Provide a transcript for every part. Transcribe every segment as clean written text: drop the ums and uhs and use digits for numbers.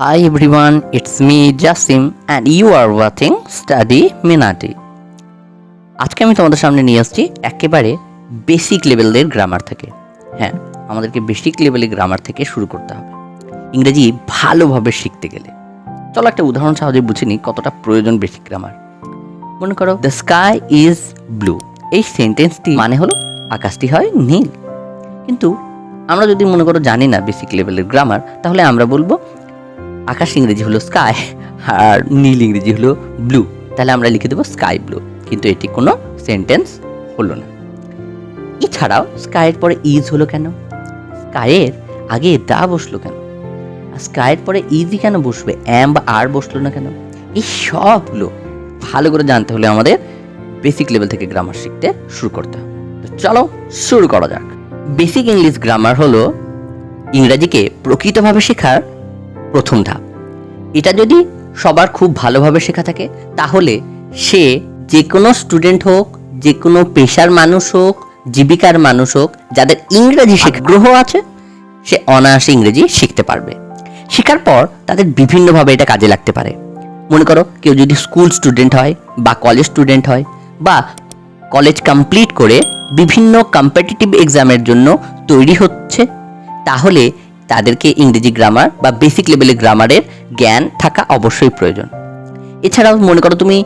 Hi everyone, it's me Jasim and you are watching Study Minati. আজকে আমি তোমাদের সামনে নিয়ে আসছি একেবারে বেসিক লেভেলের গ্রামার থেকে। হ্যাঁ, আমাদেরকে বেসিক লেভেলের গ্রামার থেকে শুরু করতে হবে ইংরেজি ভালোভাবে শিখতে গেলে। চলো একটা উদাহরণ সাহায্যে বুঝে নিই কতটা প্রয়োজন বেসিক গ্রামার। মনে করো দ্য স্কাই ইজ ব্লু, এই সেন্টেন্সটি মানে হলো আকাশটি হয় নীল। কিন্তু আমরা যদি মনে করো জানি না বেসিক লেভেলের গ্রামার, তাহলে আমরা বলবো আকাশ ইংরেজি হলো স্কাই আর নীল ইংরেজি হলো ব্লু, তাহলে আমরা লিখে দেবো স্কাই ব্লু, কিন্তু এটি কোনো সেন্টেন্স হলো না। এছাড়াও স্কাইয়ের পরে ইজ হলো কেন, স্কাইয়ের আগে দা বসলো কেন, আর স্কাইয়ের পরে ইজি কেন বসবে, অ্যাম বা আর বসলো না কেন, এই সবগুলো ভালো করে জানতে হলে আমাদের বেসিক লেভেল থেকে গ্রামার শিখতে শুরু করতে হবে। চলো শুরু করা যাক। বেসিক ইংলিশ গ্রামার হলো ইংরাজিকে প্রকৃতভাবে শেখার প্রথম ধাপ। এটা যদি সবার খুব ভালোভাবে শেখা থাকে, তাহলে সে যে কোনো স্টুডেন্ট হোক, যে কোনো পেশার মানুষ হোক, জীবিকার মানুষ হোক, যাদের ইংরেজি শেখার আগ্রহ আছে, সে অনায়াসে ইংরেজি শিখতে পারবে। শেখার পর তাদের বিভিন্নভাবে এটা কাজে লাগতে পারে। মনে করো কেউ যদি স্কুল স্টুডেন্ট হয় বা কলেজ স্টুডেন্ট হয়, বা কলেজ কমপ্লিট করে বিভিন্ন কম্পিটিটিভ এক্সামের জন্য তৈরি হচ্ছে, তাহলে তাদেরকে ইংরেজি গ্রামার বা বেসিক লেভেলের গ্রামারের জ্ঞান থাকা অবশ্যই প্রয়োজন। এছাড়াও মনে করো তুমি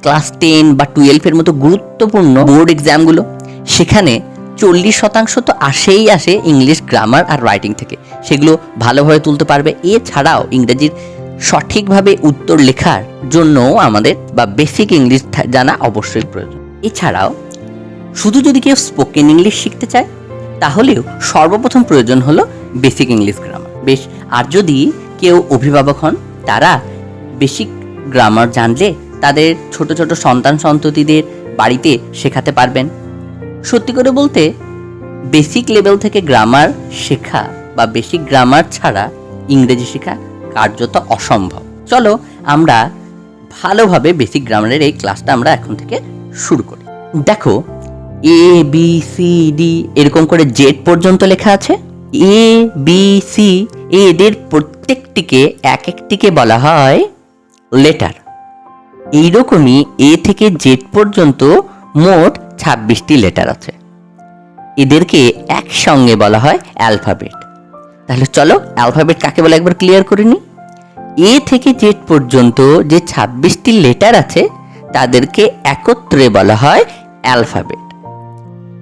ক্লাস 10 বা 12-এর মতো গুরুত্বপূর্ণ বোর্ড এক্সামগুলো, সেখানে 40% তো আসে ইংলিশ গ্রামার আর রাইটিং থেকে, সেগুলো ভালোভাবে তুলতে পারবে। এছাড়াও ইংরেজির সঠিকভাবে উত্তর লেখার জন্যও আমাদের বা বেসিক ইংলিশ জানা অবশ্যই প্রয়োজন। এছাড়াও শুধু যদি কেউ স্পোকেন ইংলিশ শিখতে চায়, তাহলেও সর্বপ্রথম প্রয়োজন হলো বেসিক ইংলিশ গ্রামার। বেশ, আর যদি কেউ অভিভাবক হন, তারা বেসিক গ্রামার জানলে তাদের ছোট ছোট সন্তান সন্ততিদের বাড়িতে শেখাতে পারবেন। সত্যি করে বলতে বেসিক লেভেল থেকে গ্রামার শেখা বা বেসিক গ্রামার ছাড়া ইংরেজি শেখা কার্যত অসম্ভব। চলো আমরা ভালোভাবে বেসিক গ্রামারের এই ক্লাসটা আমরা এখন থেকে শুরু করি। দেখো এ বি সি ডি এরকম করে জেড পর্যন্ত লেখা আছে। এ বি সি এদের প্রত্যেকটিকে এক একটিকে বলা হয় লেটার। এইরকমই এ থেকে জেড পর্যন্ত মোট 26টি লেটার আছে, এদেরকে একসঙ্গে বলা হয় অ্যালফাবেট। তাহলে চলো অ্যালফাবেট কাকে বলে একবার ক্লিয়ার করে নিই। এ থেকে জেড পর্যন্ত যে 26টি লেটার আছে, তাদেরকে একত্রে বলা হয় অ্যালফাবেট।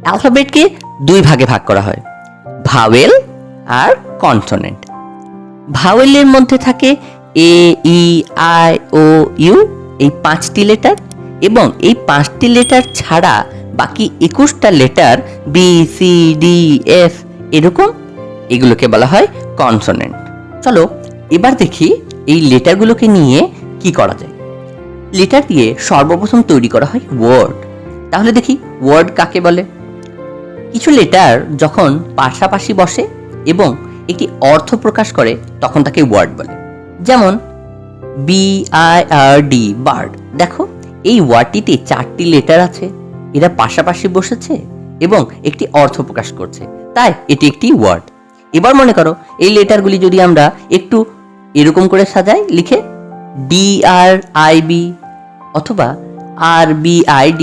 অ্যালফাবেটকে দুই ভাগে ভাগ করা হয়, ভাওয়েল আর কনসোনেন্ট। ভাওয়েলের মধ্যে থাকে এ ই আই ও ইউ, এই 5টি লেটার, এবং এই 5টি লেটার ছাড়া বাকি 21টা letter B C D F এরকম, এগুলোকে বলা হয় কনসোনেন্ট। চলো এবার দেখি এই লেটারগুলোকে নিয়ে কি করা যায়। লেটার দিয়ে সর্বপ্রথম তৈরি করা হয় ওয়ার্ড। তাহলে দেখি ওয়ার্ড কাকে বলে। কিছু লেটার যখন পাশাপাশি বসে এবং একটি অর্থ প্রকাশ করে, তখন তাকে ওয়ার্ড বলে। যেমন BIRD বার্ড। দেখো এই ওয়ার্ডটিতে 4টি লেটার আছে, এরা পাশাপাশি বসেছে এবং একটি অর্থ প্রকাশ করছে, তাই এটি একটি ওয়ার্ড। এবার মনে করো এই লেটারগুলি যদি আমরা একটু এরকম করে সাজাই, লিখে DRIB অথবা RBID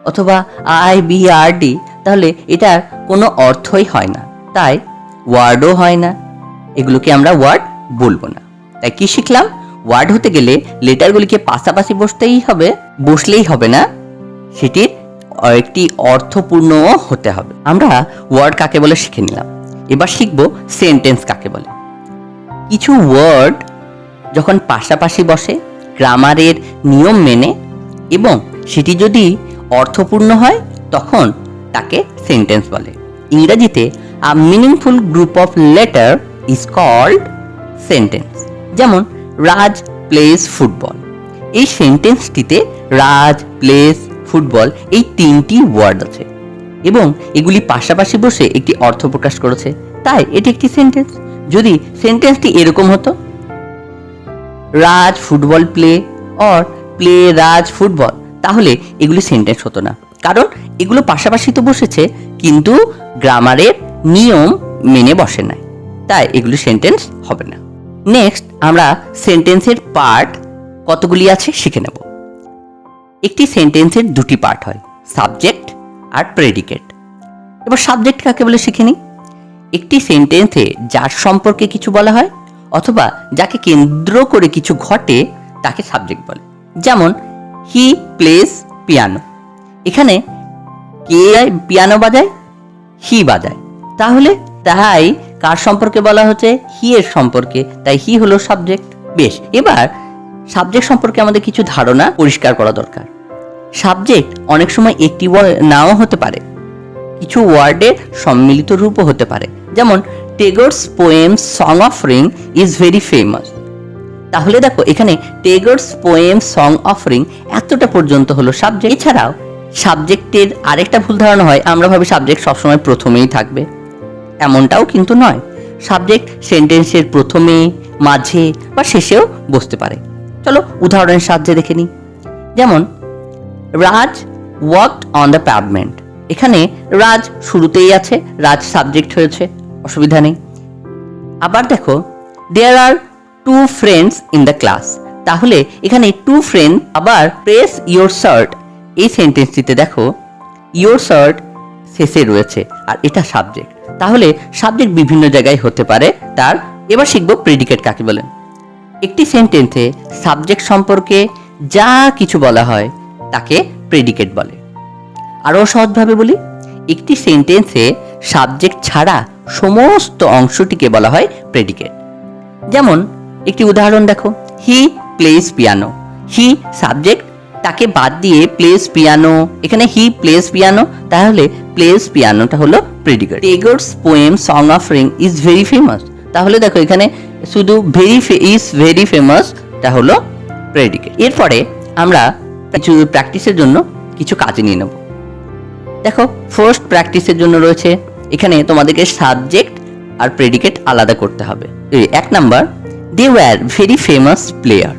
অথবা IBRD, তাহলে এটার কোনো অর্থই হয় না, তাই ওয়ার্ডও হয় না, এগুলোকে আমরা ওয়ার্ড বলবো না। তাই কি শিখলাম, ওয়ার্ড হতে গেলে লেটারগুলিকে পাশাপাশি বসলেই হবে না, সেটির একটি অর্থপূর্ণও হতে হবে। আমরা ওয়ার্ড কাকে বলে শিখে নিলাম। এবার শিখব সেন্টেন্স কাকে বলে। কিছু ওয়ার্ড যখন পাশাপাশি বসে গ্রামারের নিয়ম মেনে এবং সেটি যদি অর্থপূর্ণ হয়, তখন তাকে সেন্টেন্স বলে। ইংরেজিতে a meaningful group of letter is called sentence. যেমন রাজ প্লেস ফুটবল, এই সেন্টেন্সটিতে রাজ প্লেস ফুটবল এই 3টি ওয়ার্ড আছে এবং এগুলি পাশাপাশি বসে একটি অর্থ প্রকাশ করেছে, তাই এটি একটি সেন্টেন্স। যদি সেন্টেন্সটি এরকম হতো, Raj football play or play Raj football, তাহলে এগুলি সেন্টেন্স হতো না, কারণ এগুলো পাশাপাশি তো বসেছে কিন্তু গ্রামারের নিয়ম মেনে বসে নাই, তাই এগুলি সেন্টেন্স হবে না। নেক্সট আমরা সেন্টেন্সের পার্ট কতগুলি আছে শিখে নেব। একটি সেন্টেন্সের দুটি পার্ট হয়, সাবজেক্ট আর প্রেডিকেট। এবার সাবজেক্ট কাকে বলে শিখে নিই। একটি সেন্টেন্সে যার সম্পর্কে কিছু বলা হয় অথবা যাকে কেন্দ্র করে কিছু ঘটে তাকে সাবজেক্ট বলে। যেমন হি প্লেস পিয়ানো, এখানে কে পিয়ানো বাজায়, হি বাজায়, তাহলে তাই কার সম্পর্কে বলা হচ্ছে, হি এর সম্পর্কে, তাই হি হলো সাবজেক্ট। বেশ, এবার সাবজেক্ট সম্পর্কে আমাদের কিছু ধারণা পরিষ্কার করা দরকার। সাবজেক্ট অনেক সময় একটি নাও হতে পারে, কিছু ওয়ার্ডের সম্মিলিত রূপও হতে পারে। যেমন Tagore's poem song of ring is very famous. তাহলে দেখো এখানে Tagore's poem song of ring এতটা পর্যন্ত হলো সাবজেক্ট। এছাড়াও সাবজেক্টের আরেকটা ভুল ধারণা হয়, আমরা ভাবি সাবজেক্ট সবসময় প্রথমেই থাকবে, এমনটাও কিন্তু নয়। সাবজেক্ট সেন্টেন্সের প্রথমে, মাঝে বা শেষেও বসতে পারে। চলো উদাহরণের সাহায্যে দেখে নিই। যেমন রাজ ওয়াকড অন দ্য প্যাভমেন্ট, এখানে রাজ শুরুতেই আছে, রাজ সাবজেক্ট হয়েছে, অসুবিধা নেই। আবার দেখো there are two friends in the class, তাহলে এখানে টু ফ্রেন্ড, আবার প্রেস ইয়োর শার্ট, এই সেন্টেন্সটিতে দেখো ইয়োর শার্ট শেষে রয়েছে আর এটা সাবজেক্ট। তাহলে সাবজেক্ট বিভিন্ন জায়গায় হতে পারে। তার এবার শিখব প্রেডিকেট কাকে বলে। একটি সেন্টেন্সে সাবজেক্ট সম্পর্কে যা কিছু বলা হয় তাকে প্রেডিকেট বলে। আরও সহজভাবে বলি, একটি সেন্টেন্সে সাবজেক্ট ছাড়া সমস্ত অংশটিকে বলা হয় প্রেডিকেট। যেমন একটি উদাহরণ দেখো, he plays piano, he subject, তাকে বাদ দিয়ে প্লেস পিয়ানো, এখানে হি প্লেস পিয়ানো, তাহলে প্লেস পিয়ানোটা হলো predicate. Tagore's poem song of ring is very famous, তাহলে দেখো এখানে শুধু ভেরি ফেমাস টা হলো প্রেডিকেট। এরপরে আমরা কিছু প্র্যাকটিসের জন্য কিছু কাজে নিয়ে নেব। দেখো ফার্স্ট প্র্যাকটিসের জন্য রয়েছে, এখানে তোমাদেরকে সাবজেক্ট আর প্রেডিকেট আলাদা করতে হবে। 1 number, they were very famous player.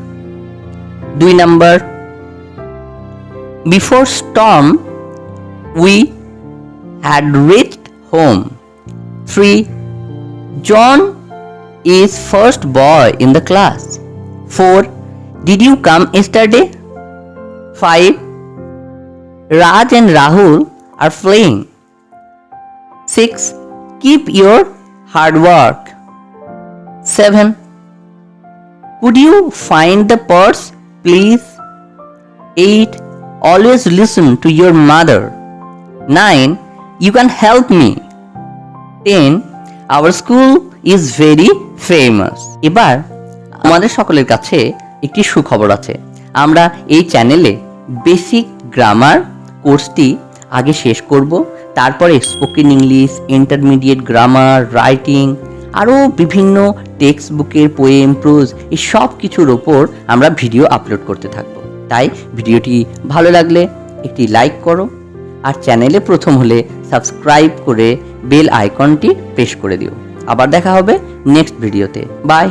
2 number, before storm we had reached home. 3, John is first boy in the class. 4, did you come yesterday? 5, Raj and Rahul are playing. 6, keep your hard work. 7, could you find the purse please? 8, always listen to your mother. 9, you can help me. 10, our school is very famous. এবার আমাদের সকলের কাছে একটি সুখবর আছে, আমরা এই চ্যানেলে বেসিক গ্রামার কোর্সটি আগে শেষ করব, তারপরে spoken English, intermediate grammar, writing, আরও বিভিন্ন টেক্সট বুকের পোয়েম, প্রোজ, এই সব কিছুর ওপর আমরা ভিডিও আপলোড করতে থাকব। তাই ভিডিওটি ভালো লাগলে একটি লাইক করো, আর চ্যানেলে প্রথম হলে সাবস্ক্রাইব করে বেল আইকনটি প্রেস করে দিও। আবার দেখা হবে নেক্সট ভিডিওতে। বাই।